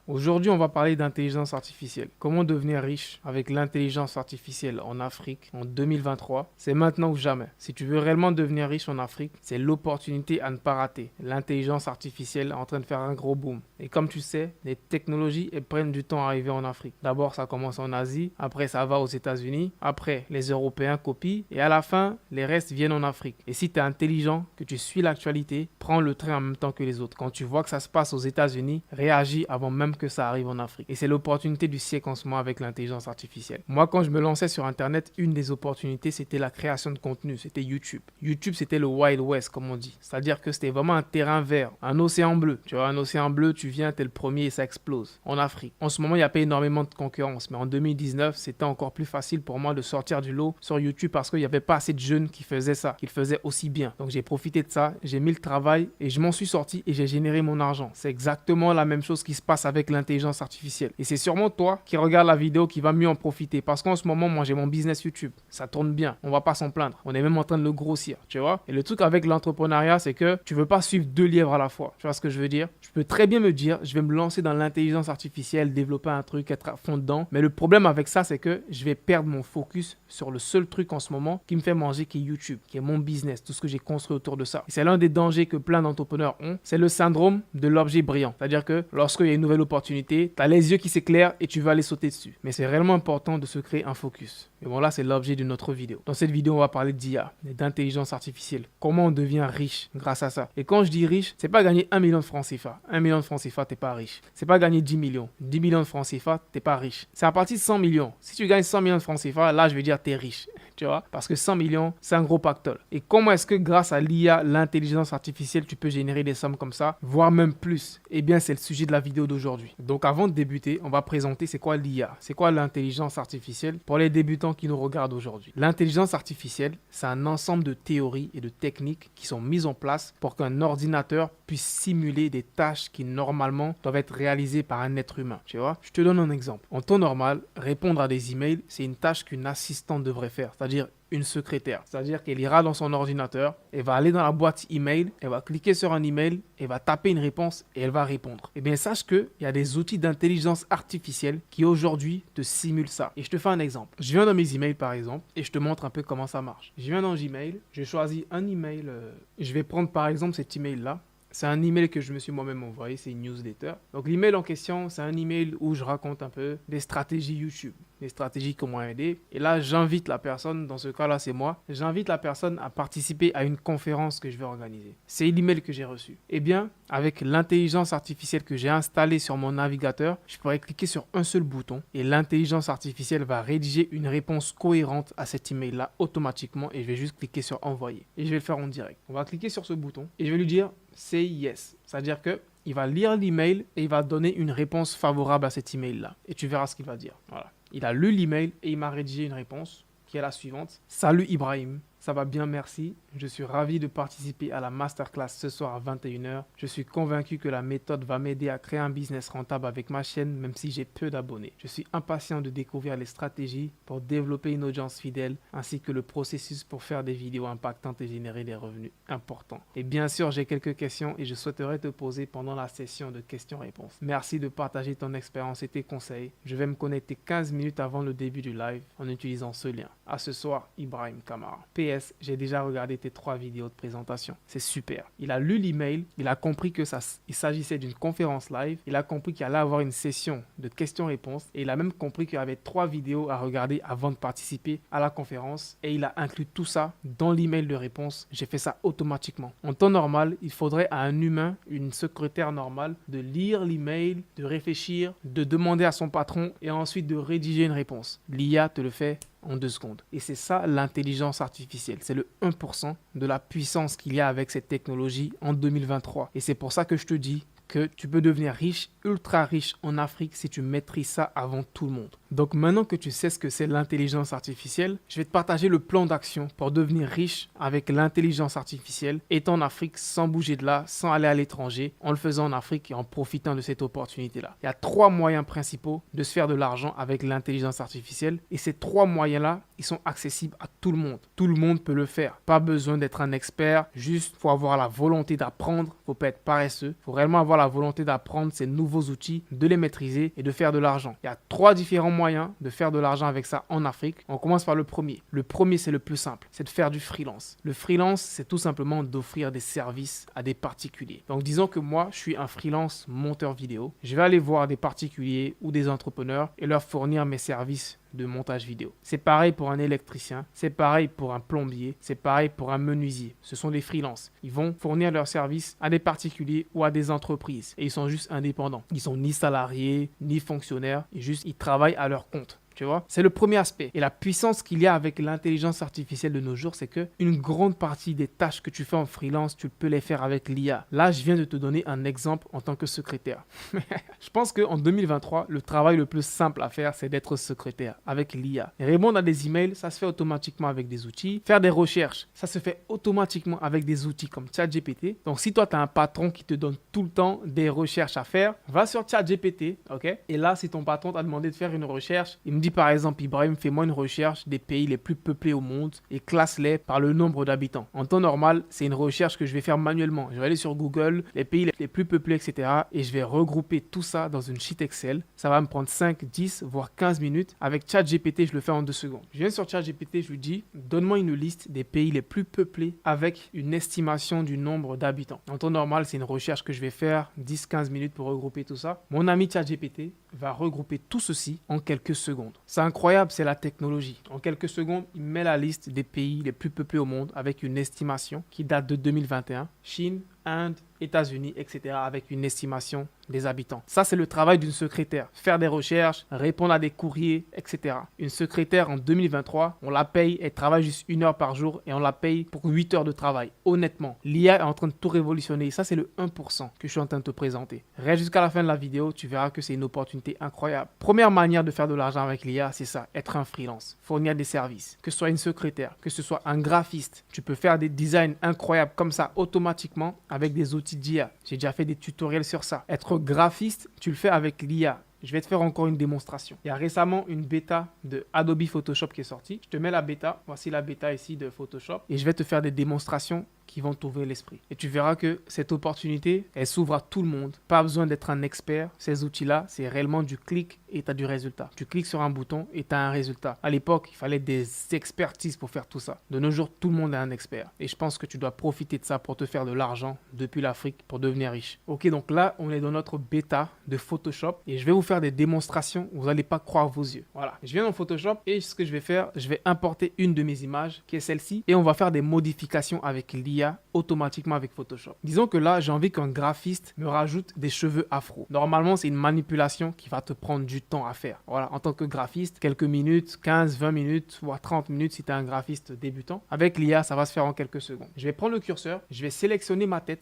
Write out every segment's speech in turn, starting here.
Aujourd'hui, on va parler d'intelligence artificielle. Comment devenir riche avec l'intelligence artificielle en Afrique en 2023? C'est maintenant ou jamais. Si tu veux réellement devenir riche en Afrique, c'est l'opportunité à ne pas rater. L'intelligence artificielle est en train de faire un gros boom. Et comme tu sais, les technologies elles prennent du temps à arriver en Afrique. D'abord, ça commence en Asie, après ça va aux États-Unis, après les Européens copient et à la fin, les restes viennent en Afrique. Et si tu es intelligent, que tu suis l'actualité, prends le train en même temps que les autres. Quand tu vois que ça se passe aux États-Unis, réagis avant même que ça arrive en Afrique. Et c'est l'opportunité du siècle en ce moment avec l'intelligence artificielle. Moi, quand je me lançais sur Internet, une des opportunités, c'était la création de contenu. C'était YouTube. YouTube, c'était le Wild West, comme on dit. C'est-à-dire que c'était vraiment un terrain vert, un océan bleu. Tu vois, un océan bleu, tu viens, t'es le premier et ça explose. En Afrique. En ce moment, il n'y a pas énormément de concurrence. Mais en 2019, c'était encore plus facile pour moi de sortir du lot sur YouTube parce qu'il n'y avait pas assez de jeunes qui faisaient ça, qui le faisaient aussi bien. Donc, j'ai profité de ça, j'ai mis le travail et je m'en suis sorti et j'ai généré mon argent. C'est exactement la même chose qui se passe avec l'intelligence artificielle. Et c'est sûrement toi qui regarde la vidéo qui va mieux en profiter. Parce qu'en ce moment, moi, j'ai mon business YouTube. Ça tourne bien. On va pas s'en plaindre. On est même en train de le grossir, tu vois. Et le truc avec l'entrepreneuriat, c'est que tu veux pas suivre deux lièvres à la fois. Tu vois ce que je veux dire? Je peux très bien me dire, je vais me lancer dans l'intelligence artificielle, développer un truc, être à fond dedans. Mais le problème avec ça, c'est que je vais perdre mon focus sur le seul truc en ce moment qui me fait manger, qui est YouTube, qui est mon business, tout ce que j'ai construit autour de ça. Et c'est l'un des dangers que plein d'entrepreneurs ont. C'est le syndrome de l'objet brillant. C'est-à-dire que lorsqu'il y a une nouvelle opportunité, tu as les yeux qui s'éclairent et tu vas aller sauter dessus. Mais c'est réellement important de se créer un focus. Et bon, là, c'est l'objet de notre vidéo. Dans cette vidéo, on va parler d'IA, d'intelligence artificielle. Comment on devient riche grâce à ça. Et quand je dis riche, c'est pas gagner 1 million de francs CFA. 1 million de francs CFA, t'es pas riche. C'est pas gagner 10 millions. 10 millions de francs CFA, t'es pas riche. C'est à partir de 100 millions. Si tu gagnes 100 millions de francs CFA, là, je vais dire t'es riche. Tu vois, parce que 100 millions, c'est un gros pactole. Et comment est-ce que grâce à l'IA, l'intelligence artificielle, tu peux générer des sommes comme ça, voire même plus? Eh bien, c'est le sujet de la vidéo d'aujourd'hui. Donc, avant de débuter, on va présenter c'est quoi l'IA, c'est quoi l'intelligence artificielle pour les débutants qui nous regardent aujourd'hui. L'intelligence artificielle, c'est un ensemble de théories et de techniques qui sont mises en place pour qu'un ordinateur puisse simuler des tâches qui normalement doivent être réalisées par un être humain. Tu vois, je te donne un exemple. En temps normal, répondre à des emails, c'est une tâche qu'une assistante devrait faire. C'est-à-dire une secrétaire. C'est-à-dire qu'elle ira dans son ordinateur, elle va aller dans la boîte email, elle va cliquer sur un email, elle va taper une réponse et elle va répondre. Eh bien, sache qu'il y a des outils d'intelligence artificielle qui aujourd'hui te simulent ça. Et je te fais un exemple. Je viens dans mes emails par exemple et je te montre un peu comment ça marche. Je viens dans Gmail, je choisis un email. Je vais prendre par exemple cet email-là. C'est un email que je me suis moi-même envoyé, c'est une newsletter. Donc l'email en question, c'est un email où je raconte un peu des stratégies YouTube, des stratégies qui m'ont aidé. Et là, j'invite la personne, dans ce cas-là, c'est moi, j'invite la personne à participer à une conférence que je vais organiser. C'est l'email que j'ai reçu. Eh bien, avec l'intelligence artificielle que j'ai installée sur mon navigateur, je pourrais cliquer sur un seul bouton et l'intelligence artificielle va rédiger une réponse cohérente à cet email-là automatiquement et je vais juste cliquer sur envoyer. Et je vais le faire en direct. On va cliquer sur ce bouton et je vais lui dire say yes. C'est-à-dire que il va lire l'email et il va donner une réponse favorable à cet email-là. Et tu verras ce qu'il va dire. Voilà. Il a lu l'email et il m'a rédigé une réponse qui est la suivante. Salut Ibrahim, ça va bien, merci. Je suis ravi de participer à la masterclass ce soir à 21h. Je suis convaincu que la méthode va m'aider à créer un business rentable avec ma chaîne, même si j'ai peu d'abonnés. Je suis impatient de découvrir les stratégies pour développer une audience fidèle, ainsi que le processus pour faire des vidéos impactantes et générer des revenus importants. Et bien sûr, j'ai quelques questions et je souhaiterais te poser pendant la session de questions-réponses. Merci de partager ton expérience et tes conseils. Je vais me connecter 15 minutes avant le début du live en utilisant ce lien. À ce soir, Ibrahim Kamara. PS, j'ai déjà regardé tes 3 vidéos de présentation. C'est super. Il a lu l'email, il a compris que il s'agissait d'une conférence live, il a compris qu'il allait avoir une session de questions-réponses et il a même compris qu'il y avait 3 vidéos à regarder avant de participer à la conférence et il a inclus tout ça dans l'email de réponse. J'ai fait ça automatiquement. En temps normal, il faudrait à un humain, une secrétaire normale, de lire l'email, de réfléchir, de demander à son patron et ensuite de rédiger une réponse. L'IA te le fait en 2 secondes. Et c'est ça l'intelligence artificielle. C'est le 1% de la puissance qu'il y a avec cette technologie en 2023. Et c'est pour ça que je te dis que tu peux devenir riche, ultra riche en Afrique si tu maîtrises ça avant tout le monde. Donc maintenant que tu sais ce que c'est l'intelligence artificielle, je vais te partager le plan d'action pour devenir riche avec l'intelligence artificielle, étant en Afrique sans bouger de là, sans aller à l'étranger, en le faisant en Afrique et en profitant de cette opportunité-là. Il y a 3 moyens principaux de se faire de l'argent avec l'intelligence artificielle et ces 3 moyens-là, ils sont accessibles à tout le monde. Tout le monde peut le faire. Pas besoin d'être un expert, juste faut avoir la volonté d'apprendre, faut pas être paresseux, faut réellement avoir avoir la volonté d'apprendre ces nouveaux outils, de les maîtriser et de faire de l'argent. Il y a 3 différents moyens de faire de l'argent avec ça en Afrique. On commence par le premier. Le premier, c'est le plus simple, c'est de faire du freelance. Le freelance, c'est tout simplement d'offrir des services à des particuliers. Donc disons que moi, je suis un freelance monteur vidéo. Je vais aller voir des particuliers ou des entrepreneurs et leur fournir mes services de montage vidéo. C'est pareil pour un électricien, c'est pareil pour un plombier, c'est pareil pour un menuisier. Ce sont des freelances. Ils vont fournir leurs services à des particuliers ou à des entreprises et ils sont juste indépendants. Ils sont ni salariés, ni fonctionnaires, ils travaillent à leur compte. Tu vois, c'est le premier aspect. Et la puissance qu'il y a avec l'intelligence artificielle de nos jours, c'est que une grande partie des tâches que tu fais en freelance, tu peux les faire avec l'IA. Là, je viens de te donner un exemple en tant que secrétaire. Je pense qu'en 2023, le travail le plus simple à faire, c'est d'être secrétaire avec l'IA. Répondre à des emails, ça se fait automatiquement avec des outils. Faire des recherches, ça se fait automatiquement avec des outils comme ChatGPT. Donc, si toi, tu as un patron qui te donne tout le temps des recherches à faire, va sur ChatGPT, ok? Et là, si ton patron t'a demandé de faire une recherche, il me dit par exemple, Ibrahim, fais-moi une recherche des pays les plus peuplés au monde et classe-les par le nombre d'habitants. En temps normal, c'est une recherche que je vais faire manuellement. Je vais aller sur Google, les pays les plus peuplés, etc. et je vais regrouper tout ça dans une sheet Excel. Ça va me prendre 5, 10, voire 15 minutes. Avec ChatGPT, je le fais en 2 secondes. Je viens sur ChatGPT, je lui dis, donne-moi une liste des pays les plus peuplés avec une estimation du nombre d'habitants. En temps normal, c'est une recherche que je vais faire 10-15 minutes pour regrouper tout ça. Mon ami ChatGPT va regrouper tout ceci en quelques secondes. C'est incroyable, c'est la technologie. En quelques secondes, il met la liste des pays les plus peuplés au monde avec une estimation qui date de 2021. Chine, Inde, États-Unis, etc. avec une estimation des habitants. Ça, c'est le travail d'une secrétaire. Faire des recherches, répondre à des courriers, etc. Une secrétaire en 2023, on la paye, elle travaille juste 1 heure par jour et on la paye pour 8 heures de travail. Honnêtement, l'IA est en train de tout révolutionner. Ça, c'est le 1% que je suis en train de te présenter. Reste jusqu'à la fin de la vidéo, tu verras que c'est une opportunité incroyable. Première manière de faire de l'argent avec l'IA, c'est ça, être un freelance, fournir des services. Que ce soit une secrétaire, que ce soit un graphiste, tu peux faire des designs incroyables comme ça automatiquement avec des outils d'IA. J'ai déjà fait des tutoriels sur ça. Être graphiste, tu le fais avec l'IA. Je vais te faire encore une démonstration. Il y a récemment une bêta de Adobe Photoshop qui est sortie. Je te mets la bêta. Voici la bêta ici de Photoshop. Et je vais te faire des démonstrations qui vont t'ouvrir l'esprit. Et tu verras que cette opportunité, elle s'ouvre à tout le monde. Pas besoin d'être un expert. Ces outils-là, c'est réellement du clic et tu as du résultat. Tu cliques sur un bouton et tu as un résultat. À l'époque, il fallait des expertises pour faire tout ça. De nos jours, tout le monde est un expert. Et je pense que tu dois profiter de ça pour te faire de l'argent depuis l'Afrique pour devenir riche. Ok, donc là, on est dans notre bêta de Photoshop et je vais vous faire des démonstrations où vous n'allez pas croire vos yeux. Voilà, je viens dans Photoshop et ce que je vais faire, je vais importer une de mes images qui est celle-ci et on va faire des modifications avec l'IA automatiquement avec Photoshop. Disons que là, j'ai envie qu'un graphiste me rajoute des cheveux afro. Normalement, c'est une manipulation qui va te prendre du temps à faire. Voilà, en tant que graphiste, quelques minutes, 15, 20 minutes, voire 30 minutes si tu es un graphiste débutant. Avec l'IA, ça va se faire en quelques secondes. Je vais prendre le curseur, je vais sélectionner ma tête.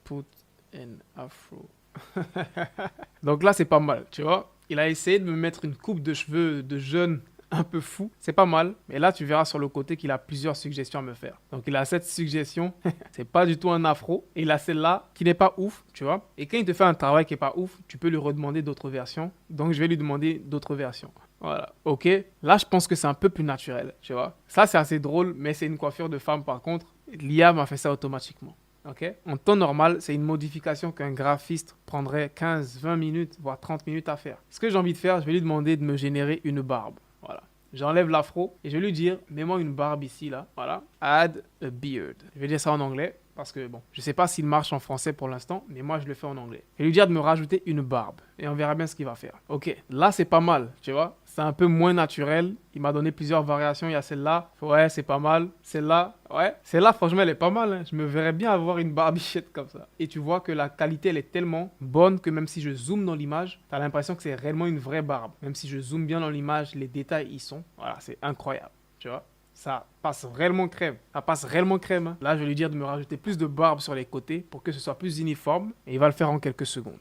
Put an afro. Donc là, c'est pas mal, tu vois. Il a essayé de me mettre une coupe de cheveux de jeune un peu fou. C'est pas mal. Mais là, tu verras sur le côté qu'il a plusieurs suggestions à me faire. Donc, il a cette suggestion. C'est pas du tout un afro. Et il a celle-là qui n'est pas ouf, tu vois. Et quand il te fait un travail qui n'est pas ouf, tu peux lui redemander d'autres versions. Donc, je vais lui demander d'autres versions. Voilà. Ok. Là, je pense que c'est un peu plus naturel, tu vois. Ça, c'est assez drôle, mais c'est une coiffure de femme par contre. L'IA m'a fait ça automatiquement. Okay. En temps normal, c'est une modification qu'un graphiste prendrait 15, 20 minutes, voire 30 minutes à faire. Ce que j'ai envie de faire, je vais lui demander de me générer une barbe. Voilà. J'enlève l'afro et je vais lui dire, mets-moi une barbe ici, là. Voilà. Add a beard. Je vais dire ça en anglais parce que, bon, je ne sais pas s'il marche en français pour l'instant, mais moi, je le fais en anglais. Je vais lui dire de me rajouter une barbe et on verra bien ce qu'il va faire. Ok, là, c'est pas mal, tu vois. C'est un peu moins naturel. Il m'a donné plusieurs variations. Il y a celle-là. Ouais, c'est pas mal. Celle-là, ouais. Celle-là, franchement, elle est pas mal. Hein. Je me verrais bien avoir une barbichette comme ça. Et tu vois que la qualité, elle est tellement bonne que même si je zoome dans l'image, tu as l'impression que c'est réellement une vraie barbe. Même si je zoome bien dans l'image, les détails y sont. Voilà, c'est incroyable. Tu vois, ça passe réellement crème. Ça passe réellement crème. Hein. Là, je vais lui dire de me rajouter plus de barbe sur les côtés pour que ce soit plus uniforme. Et il va le faire en quelques secondes.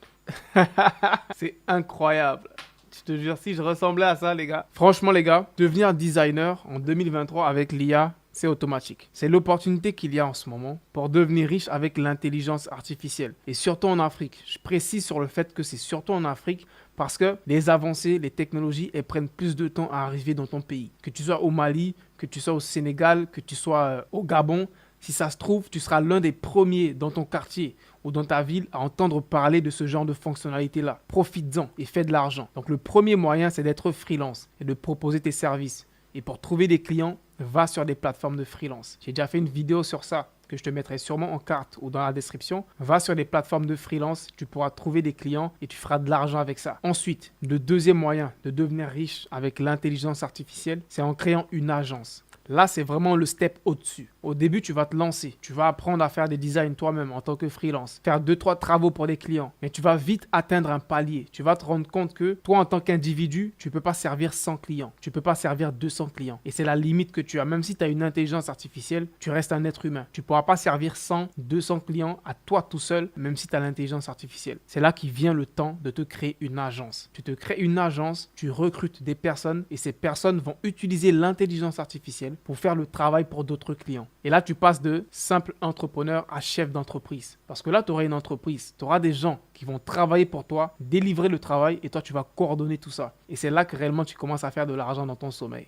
C'est incroyable. Je te jure, si je ressemblais à ça, les gars. Franchement, les gars, devenir designer en 2023 avec l'IA, c'est automatique. C'est l'opportunité qu'il y a en ce moment pour devenir riche avec l'intelligence artificielle. Et surtout en Afrique. Je précise sur le fait que c'est surtout en Afrique parce que les avancées, les technologies, elles prennent plus de temps à arriver dans ton pays. Que tu sois au Mali, que tu sois au Sénégal, que tu sois au Gabon, Si ça se trouve, tu seras l'un des premiers dans ton quartier ou dans ta ville à entendre parler de ce genre de fonctionnalité-là. Profites-en et fais de l'argent. Donc le premier moyen, c'est d'être freelance et de proposer tes services. Et pour trouver des clients, va sur des plateformes de freelance. J'ai déjà fait une vidéo sur ça que je te mettrai sûrement en carte ou dans la description. Va sur des plateformes de freelance, tu pourras trouver des clients et tu feras de l'argent avec ça. Ensuite, le deuxième moyen de devenir riche avec l'intelligence artificielle, c'est en créant une agence. Là, c'est vraiment le step au-dessus. Au début, tu vas te lancer. Tu vas apprendre à faire des designs toi-même en tant que freelance. Faire 2-3 travaux pour des clients. Mais tu vas vite atteindre un palier. Tu vas te rendre compte que toi, en tant qu'individu, tu ne peux pas servir 100 clients. Tu ne peux pas servir 200 clients. Et c'est la limite que tu as. Même si tu as une intelligence artificielle, tu restes un être humain. Tu ne pourras pas servir 100, 200 clients à toi tout seul, même si tu as l'intelligence artificielle. C'est là qu'il vient le temps de te créer une agence. Tu te crées une agence, tu recrutes des personnes et ces personnes vont utiliser l'intelligence artificielle pour faire le travail pour d'autres clients. Et là, tu passes de simple entrepreneur à chef d'entreprise. Parce que là, tu auras une entreprise, tu auras des gens qui vont travailler pour toi, délivrer le travail et toi, tu vas coordonner tout ça. Et c'est là que réellement, tu commences à faire de l'argent dans ton sommeil.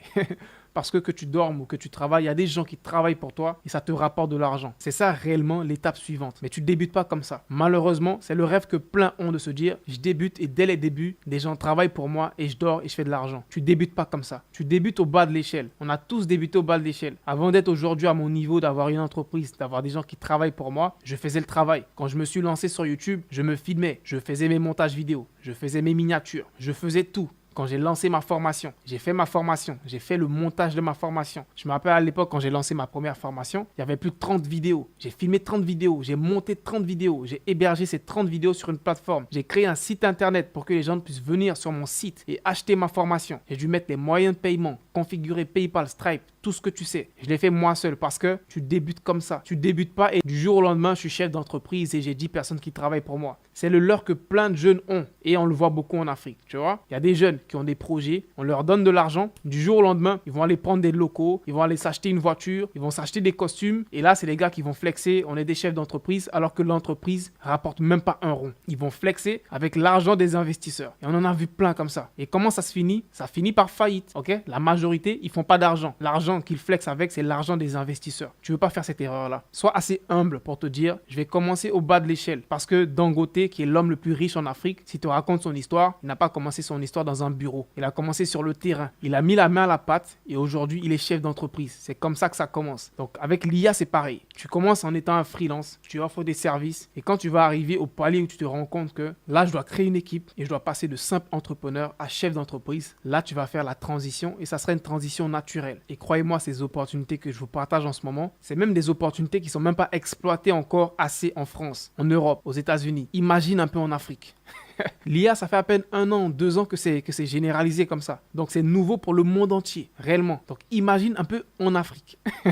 Parce que tu dormes ou que tu travailles, il y a des gens qui travaillent pour toi et ça te rapporte de l'argent. C'est ça réellement l'étape suivante. Mais tu ne débutes pas comme ça. Malheureusement, c'est le rêve que plein ont de se dire, je débute et dès les débuts, des gens travaillent pour moi et je dors et je fais de l'argent. Tu ne débutes pas comme ça. Tu débutes au bas de l'échelle. On a tous débuté au bas de l'échelle. Avant d'être aujourd'hui à mon niveau, d'avoir une entreprise, d'avoir des gens qui travaillent pour moi, je faisais le travail. Quand je me suis lancé sur YouTube, je me filmais, je faisais mes montages vidéo, je faisais mes miniatures, je faisais tout. Quand j'ai lancé ma formation, j'ai fait ma formation, j'ai fait le montage de ma formation. Je me rappelle à l'époque, quand j'ai lancé ma première formation, il y avait plus de 30 vidéos. J'ai filmé 30 vidéos, j'ai monté 30 vidéos, j'ai hébergé ces 30 vidéos sur une plateforme. J'ai créé un site internet pour que les gens puissent venir sur mon site et acheter ma formation. J'ai dû mettre les moyens de paiement, configurer PayPal, Stripe, tout ce que tu sais. Je l'ai fait moi seul parce que tu débutes comme ça. Tu débutes pas et du jour au lendemain, je suis chef d'entreprise et j'ai 10 personnes qui travaillent pour moi. C'est le leurre que plein de jeunes ont et on le voit beaucoup en Afrique, tu vois. Il y a des jeunes qui ont des projets, on leur donne de l'argent, du jour au lendemain, ils vont aller prendre des locaux, ils vont aller s'acheter une voiture, ils vont s'acheter des costumes et là, c'est les gars qui vont flexer, on est des chefs d'entreprise alors que l'entreprise rapporte même pas un rond. Ils vont flexer avec l'argent des investisseurs et on en a vu plein comme ça. Et comment ça se finit? Ça finit par faillite, ok? La majorité, ils font pas d'argent. L'argent qu'ils flexent avec, c'est l'argent des investisseurs. Tu veux pas faire cette erreur-là. Sois assez humble pour te dire, je vais commencer au bas de l'échelle parce que Dangote, qui est l'homme le plus riche en Afrique, si tu racontes son histoire, il n'a pas commencé son histoire dans un bureau. Il a commencé sur le terrain. Il a mis la main à la pâte et aujourd'hui, il est chef d'entreprise. C'est comme ça que ça commence. Donc, avec l'IA, c'est pareil. Tu commences en étant un freelance, tu offres des services et quand tu vas arriver au palier où tu te rends compte que là, je dois créer une équipe et je dois passer de simple entrepreneur à chef d'entreprise, là, tu vas faire la transition et ça sera une transition naturelle. Et croyez-moi, ces opportunités que je vous partage en ce moment, c'est même des opportunités qui ne sont même pas exploitées encore assez en France, en Europe, aux États-Unis. Imagine un peu en Afrique. L'IA, ça fait à peine 1 an, 2 ans que c'est généralisé comme ça. Donc, c'est nouveau pour le monde entier, réellement. Donc, imagine un peu en Afrique. Tu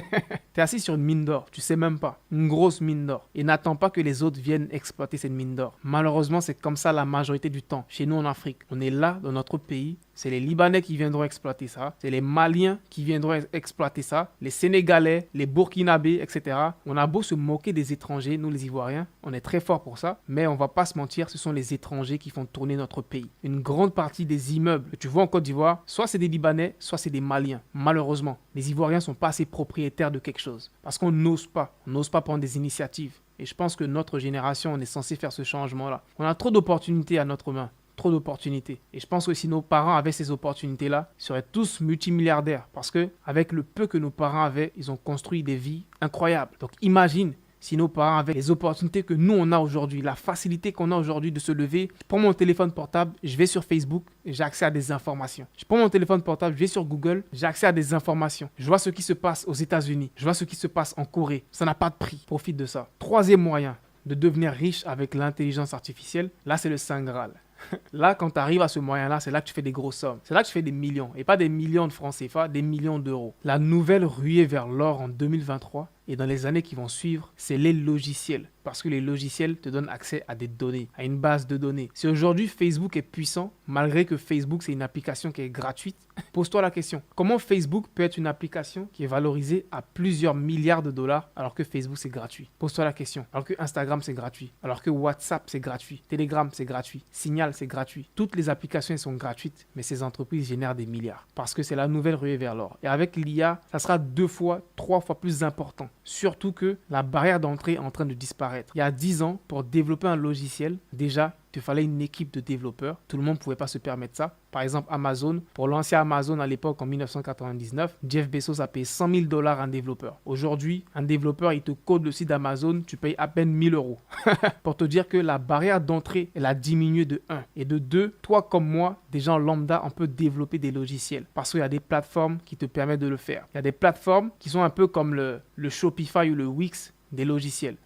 es assis sur une mine d'or, tu sais même pas. Une grosse mine d'or. Et n'attends pas que les autres viennent exploiter cette mine d'or. Malheureusement, c'est comme ça la majorité du temps. Chez nous en Afrique, on est là, dans notre pays. C'est les Libanais qui viendront exploiter ça. C'est les Maliens qui viendront exploiter ça. Les Sénégalais, les Burkinabés, etc. On a beau se moquer des étrangers, nous les Ivoiriens, on est très forts pour ça. Mais on va pas se mentir, ce sont les étrangers qui font tourner notre pays. Une grande partie des immeubles que tu vois en Côte d'Ivoire, soit c'est des Libanais, soit c'est des Maliens. Malheureusement, les Ivoiriens sont pas assez propriétaires de quelque chose. Parce qu'on n'ose pas. On n'ose pas prendre des initiatives. Et je pense que notre génération, on est censé faire ce changement-là. On a trop d'opportunités à notre main. Trop d'opportunités. Et je pense que si nos parents avaient ces opportunités-là, ils seraient tous multimilliardaires. Parce que avec le peu que nos parents avaient, ils ont construit des vies incroyables. Donc imagine si nos parents avaient les opportunités que nous on a aujourd'hui, la facilité qu'on a aujourd'hui de se lever. Je prends mon téléphone portable, je vais sur Facebook et j'ai accès à des informations. Je prends mon téléphone portable, je vais sur Google, j'ai accès à des informations. Je vois ce qui se passe aux États-Unis, je vois ce qui se passe en Corée. Ça n'a pas de prix. Profite de ça. Troisième moyen de devenir riche avec l'intelligence artificielle, là c'est le Saint Graal. Là, quand tu arrives à ce moyen-là, c'est là que tu fais des grosses sommes. C'est là que tu fais des millions. Et pas des millions de francs CFA, des millions d'euros. La nouvelle ruée vers l'or en 2023 et dans les années qui vont suivre, c'est les logiciels. Parce que les logiciels te donnent accès à des données, à une base de données. Si aujourd'hui Facebook est puissant, malgré que Facebook c'est une application qui est gratuite, pose-toi la question. Comment Facebook peut être une application qui est valorisée à plusieurs milliards de dollars alors que Facebook c'est gratuit? Pose-toi la question. Alors que Instagram c'est gratuit, alors que WhatsApp c'est gratuit, Telegram c'est gratuit, Signal c'est gratuit. Toutes les applications elles sont gratuites, mais ces entreprises génèrent des milliards. Parce que c'est la nouvelle ruée vers l'or. Et avec l'IA, ça sera 2 fois, 3 fois plus important. Surtout que la barrière d'entrée est en train de disparaître. Il y a 10 ans, pour développer un logiciel, déjà, il te fallait une équipe de développeurs. Tout le monde ne pouvait pas se permettre ça. Par exemple, Amazon, pour lancer Amazon à l'époque en 1999, Jeff Bezos a payé 100 000 dollars un développeur. Aujourd'hui, un développeur, il te code le site d'Amazon, tu payes à peine 1000 euros. Pour te dire que la barrière d'entrée, elle a diminué de 1. Et de 2, toi comme moi, des gens lambda, on peut développer des logiciels. Parce qu'il y a des plateformes qui te permettent de le faire. Il y a des plateformes qui sont un peu comme le Shopify ou le Wix des logiciels.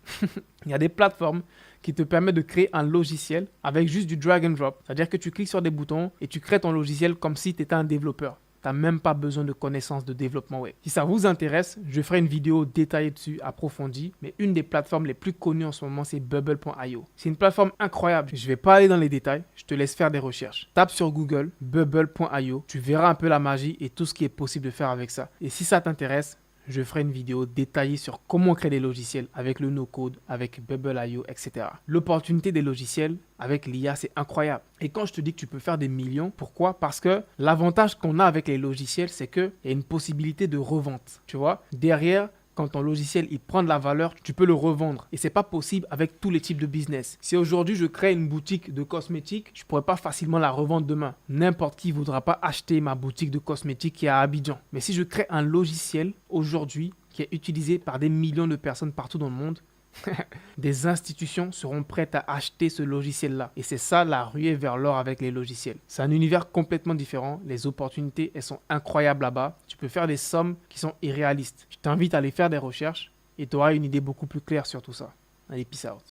Il y a des plateformes qui te permettent de créer un logiciel avec juste du drag and drop. C'est-à-dire que tu cliques sur des boutons et tu crées ton logiciel comme si tu étais un développeur. Tu n'as même pas besoin de connaissances de développement web. Si ça vous intéresse, je ferai une vidéo détaillée dessus, approfondie. Mais une des plateformes les plus connues en ce moment, c'est Bubble.io. C'est une plateforme incroyable. Je ne vais pas aller dans les détails, je te laisse faire des recherches. Tape sur Google Bubble.io, tu verras un peu la magie et tout ce qui est possible de faire avec ça. Et si ça t'intéresse, je ferai une vidéo détaillée sur comment créer des logiciels avec le no-code, avec Bubble.io, etc. L'opportunité des logiciels avec l'IA, c'est incroyable. Et quand je te dis que tu peux faire des millions, pourquoi? Parce que l'avantage qu'on a avec les logiciels, c'est qu'il y a une possibilité de revente. Tu vois, derrière, quand ton logiciel il prend de la valeur, tu peux le revendre. Et ce n'est pas possible avec tous les types de business. Si aujourd'hui je crée une boutique de cosmétiques, je ne pourrais pas facilement la revendre demain. N'importe qui ne voudra pas acheter ma boutique de cosmétiques qui est à Abidjan. Mais si je crée un logiciel aujourd'hui qui est utilisé par des millions de personnes partout dans le monde, des institutions seront prêtes à acheter ce logiciel-là. Et c'est ça la ruée vers l'or avec les logiciels. C'est un univers complètement différent. Les opportunités, elles sont incroyables là-bas. Tu peux faire des sommes qui sont irréalistes. Je t'invite à aller faire des recherches et tu auras une idée beaucoup plus claire sur tout ça. Allez, peace out.